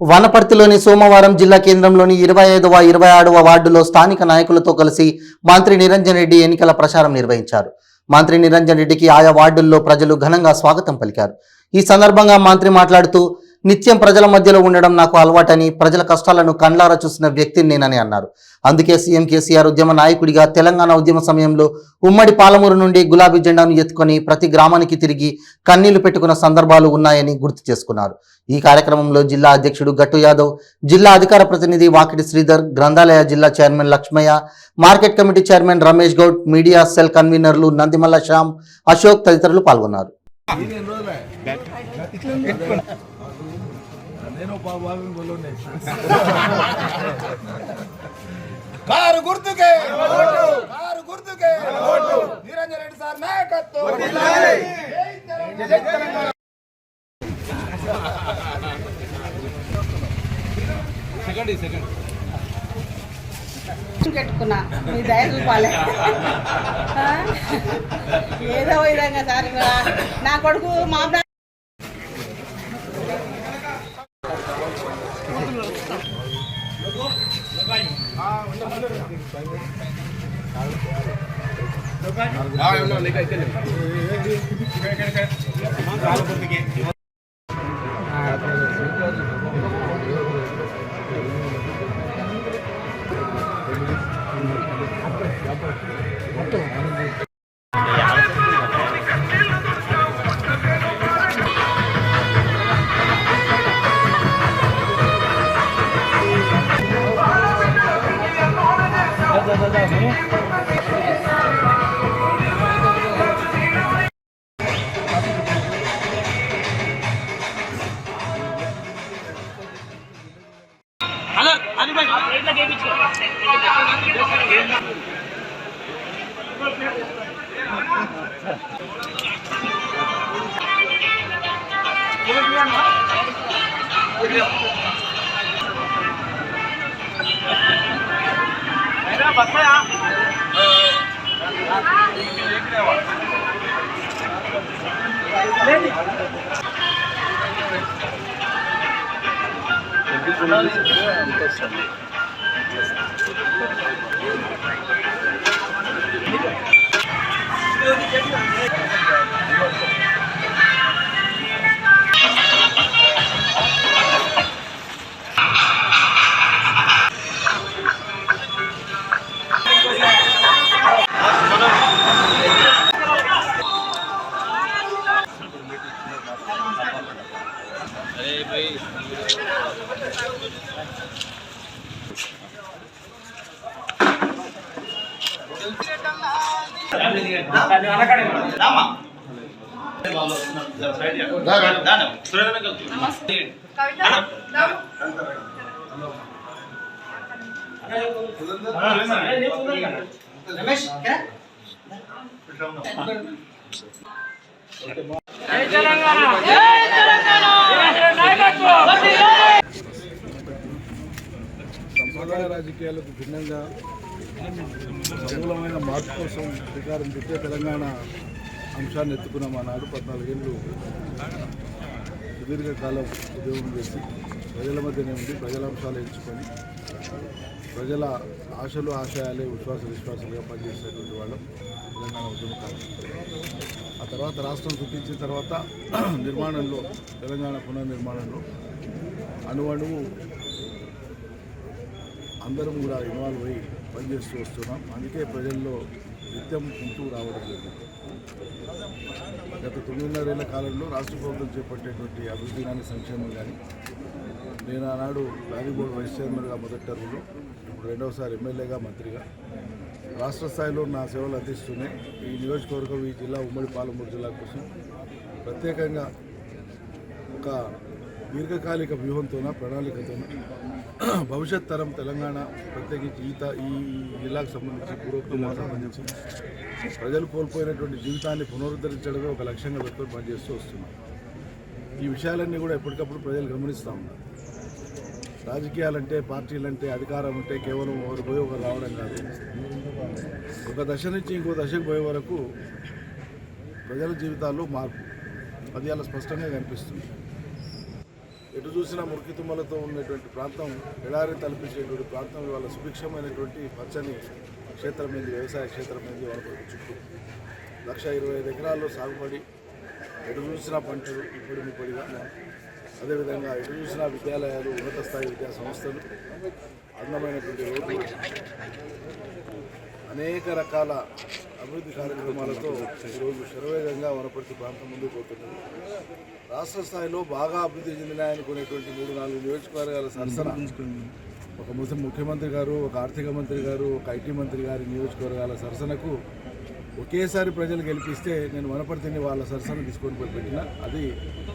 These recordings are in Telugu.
వనపర్తిలోని సోమవారం జిల్లా కేంద్రంలోని 25వ 26వ వార్డులో స్థానిక నాయకులతో కలిసి మంత్రి నిరంజన్ రెడ్డి ఎన్నికల ప్రచారం నిర్వహించారు. మంత్రి నిరంజన్ రెడ్డికి ఆయా వార్డుల్లో ప్రజలు ఘనంగా స్వాగతం పలికారు. ఈ సందర్భంగా మంత్రి మాట్లాడుతూ నిత్యం ప్రజల మధ్యలో ఉండడం నాకు అలవాటని, ప్రజల కష్టాలను కండ్లారా చూసిన వ్యక్తిని నేనని అన్నారు. అందుకే సీఎం కేసీఆర్ ఉద్యమ నాయకుడిగా తెలంగాణ ఉద్యమ సమయంలో ఉమ్మడి పాలమూరు నుండి గులాబీ జెండాను ఎత్తుకొని ప్రతి గ్రామానికి తిరిగి కన్నీళ్లు పెట్టుకున్న సందర్భాలు ఉన్నాయని గుర్తు చేసుకున్నారు. ఈ కార్యక్రమంలో జిల్లా అధ్యక్షుడు గట్టు యాదవ్, జిల్లా అధికార ప్రతినిధి వాకిటి శ్రీధర్, గ్రంథాలయ జిల్లా chairman Lakshmaiah, market committee chairman Ramesh Goud, media cell కన్వీనర్లు నందిమల్ల శ్యామ్, అశోక్ తదితరులు పాల్గొన్నారు. కారు గుర్తుకే నిరంజన్ రెడ్డి సార్ నాయకత్వం. పెట్టుకున్నా మీ దయ చూపాలి. ఏదో విధంగా సార్ నా కొడుకు మా సంప్రదాయ రాజకీయాలకు భిన్నంగా సమూలమైన మార్పు కోసం శ్రీకారం చుట్టే తెలంగాణ అంశాన్ని ఎత్తుకున్నాం. ఆనాడు 14 ఏళ్ళు సుదీర్ఘకాలం ఉద్యోగం చేసి ప్రజల మధ్యనే ఉండి ప్రజల అంశాలు ఎంచుకొని ప్రజల ఆశలు ఆశయాలే విశ్వాసాలుగా పనిచేసేటువంటి వాళ్ళం తెలంగాణ ఉద్యమకాలం. ఆ తర్వాత రాష్ట్రం సృష్టించిన తర్వాత నిర్మాణంలో తెలంగాణ పునర్నిర్మాణంలో అణువణువు అందరం కూడా ఇన్వాల్వ్ అయ్యి పనిచేస్తూ వస్తున్నాం. అందుకే ప్రజల్లో నిత్యం ఉంటూ రావడం జరిగింది. గత 9.5 ఏళ్ల కాలంలో రాష్ట్ర ప్రభుత్వం చేపట్టేటువంటి అభివృద్ధి కానీ సంక్షేమం కానీ నేను ఆనాడు ప్లానింగ్ బోర్డు వైస్ చైర్మన్గా మొదటి టర్మ్లో, ఇప్పుడు రెండవసారి ఎమ్మెల్యేగా మంత్రిగా రాష్ట్ర స్థాయిలో నా సేవలు అందిస్తూనే ఈ నియోజకవర్గం, ఈ జిల్లా ఉమ్మడి పాలమూరు జిల్లా కోసం ప్రత్యేకంగా ఒక దీర్ఘకాలిక వ్యూహంతోన ప్రణాళికతోన భవిష్యత్ తరం తెలంగాణ, ప్రత్యేకించి ఈ జిల్లాకు సంబంధించి పూర్వోత్తరాలకు సంబంధించి ప్రజలు కోల్పోయినటువంటి జీవితాన్ని పునరుద్ధరించడమే ఒక లక్ష్యంగా పెట్టుకొని పనిచేస్తూ వస్తున్నాం. ఈ విషయాలన్నీ కూడా ఎప్పటికప్పుడు ప్రజలు గమనిస్తూ ఉన్నారు. రాజకీయాలంటే, పార్టీలంటే, అధికారం ఉంటే కేవలం ఒకరు పోయి ఒకరు రావడం కాదు. ఒక దశ నుంచి ఇంకో దశకు పోయే వరకు ప్రజల జీవితాల్లో మార్పు అది అలా స్పష్టంగా కనిపిస్తుంది. ఎటు చూసినా మురికి తుమ్మలతో ఉన్నటువంటి ప్రాంతం, ఎడారి తలపించేటువంటి ప్రాంతం ఇవాళ సుభిక్షమైనటువంటి పచ్చని క్షేత్రం మీద, వ్యవసాయ క్షేత్రం మీద వనపర్తి చుట్టూ 1,25,000 ఎకరాల్లో సాగుబడి, ఎటు చూసినా పంటలు ఇప్పుడు ముప్పడిగా, అదేవిధంగా ఎటు చూసినా విద్యాలయాలు, ఉన్నత స్థాయి విద్యా సంస్థలు, అందమైనటువంటి రోడ్లు, అనేక రకాల అభివృద్ధి కార్యక్రమాలతో ఈరోజు శరవేగంగా వనపర్తి ప్రాంతం ముందుకు పోతున్నది. రాష్ట్ర స్థాయిలో బాగా అభివృద్ధి చెందినాయనుకునేటువంటి 3-4 నియోజకవర్గాల సరసన ఒక ముఖ్యమంత్రి గారు, ఒక ఆర్థిక మంత్రి గారు, ఒక ఐటీ మంత్రి గారి నియోజకవర్గాల సరసనకు ఒకేసారి ప్రజలు గెలిపిస్తే నేను వనపర్తిని వాళ్ళ సరసన తీసుకొని పోయి పెట్టిన, అది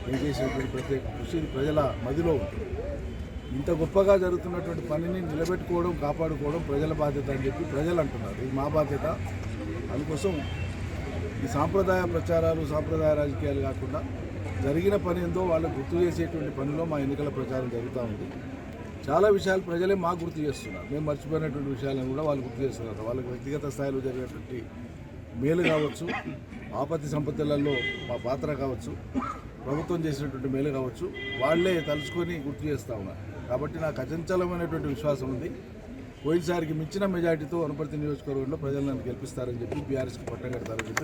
నేను చేసినటువంటి ప్రత్యేక కృషి ప్రజల మదిలో ఉంటుంది. ఇంత గొప్పగా జరుగుతున్నటువంటి పనిని నిలబెట్టుకోవడం, కాపాడుకోవడం ప్రజల బాధ్యత అని చెప్పి ప్రజలు అంటున్నారు. ఇది మా బాధ్యత. అందుకోసం ఈ సాంప్రదాయ ప్రచారాలు, సాంప్రదాయ రాజకీయాలు కాకుండా జరిగిన పని ఏందో వాళ్ళకు గుర్తు చేసేటువంటి పనిలో మా ఎన్నికల ప్రచారం జరుగుతూ ఉంది. చాలా విషయాలు ప్రజలే మాకు గుర్తు చేస్తున్నారు. మేము మర్చిపోయినటువంటి విషయాలను కూడా వాళ్ళు గుర్తు చేస్తున్నారు. వాళ్ళకి వ్యక్తిగత స్థాయిలో జరిగినటువంటి మేలు కావచ్చు, ఆపత్తి సంపత్తులలో మా పాత్ర కావచ్చు, ప్రభుత్వం చేసినటువంటి మేలు కావచ్చు, వాళ్ళే తలుచుకొని గుర్తు చేస్తూ ఉన్నారు. కాబట్టి నాకు అచంచలమైనటువంటి విశ్వాసం ఉంది. పోయినసారికి మించిన మెజార్టీతో వనపర్తి నియోజకవర్గంలో ప్రజలు నన్ను గెలిపిస్తారని చెప్పి, బీఆర్ఎస్కి పట్టం కడతారని చెప్పి